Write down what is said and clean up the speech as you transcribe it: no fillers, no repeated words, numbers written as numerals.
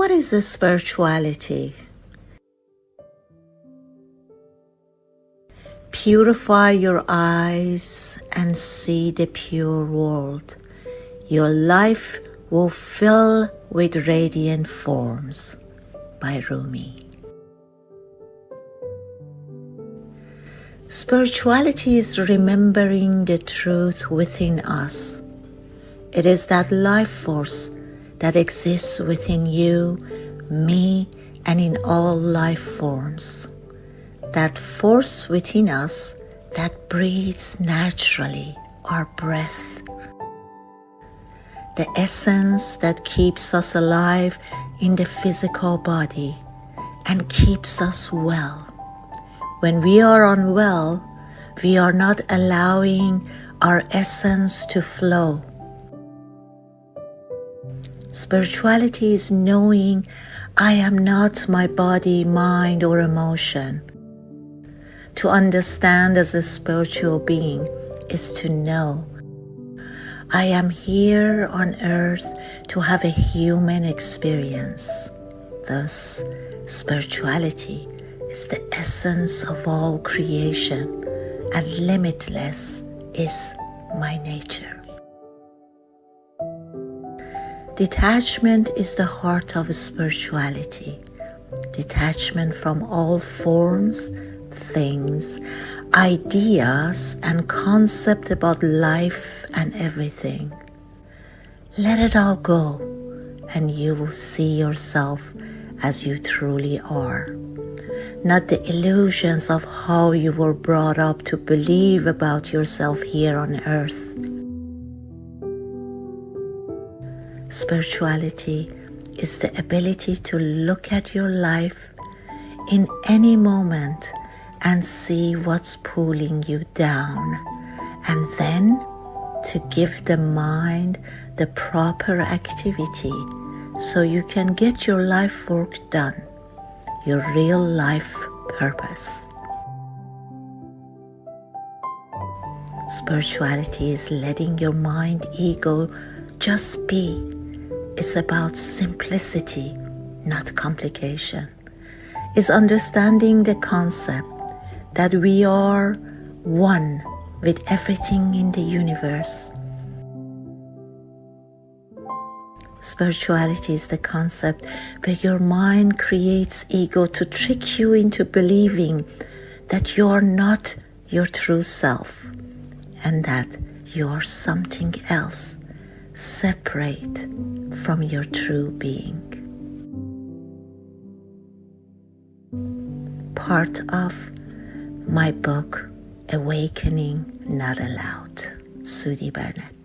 What is a spirituality? Purify your eyes and see the pure world. Your life will fill with radiant forms. By Rumi. Spirituality is remembering the truth within us. It is that life force that exists within you, me, and in all life forms. That force within us that breathes naturally, our breath. The essence that keeps us alive in the physical body and keeps us well. When we are unwell, we are not allowing our essence to flow. Spirituality is knowing I am not my body, mind, or emotion. To understand as a spiritual being is to know I am here on earth to have a human experience. Thus, spirituality is the essence of all creation, and limitless is my nature. Detachment is the heart of spirituality. Detachment from all forms, things, ideas, and concepts about life and everything. Let it all go, and you will see yourself as you truly are. Not the illusions of how you were brought up to believe about yourself here on earth. Spirituality is the ability to look at your life in any moment and see what's pulling you down, and then to give the mind the proper activity so you can get your life work done, your real life purpose. Spirituality is letting your mind, ego just be. It's about simplicity, not complication. It's understanding the concept that we are one with everything in the universe. Spirituality is the concept where your mind creates ego to trick you into believing that you are not your true self and that you are something else separate from your true being. Part of my book, Awakening Not Allowed, Sudi Burnett.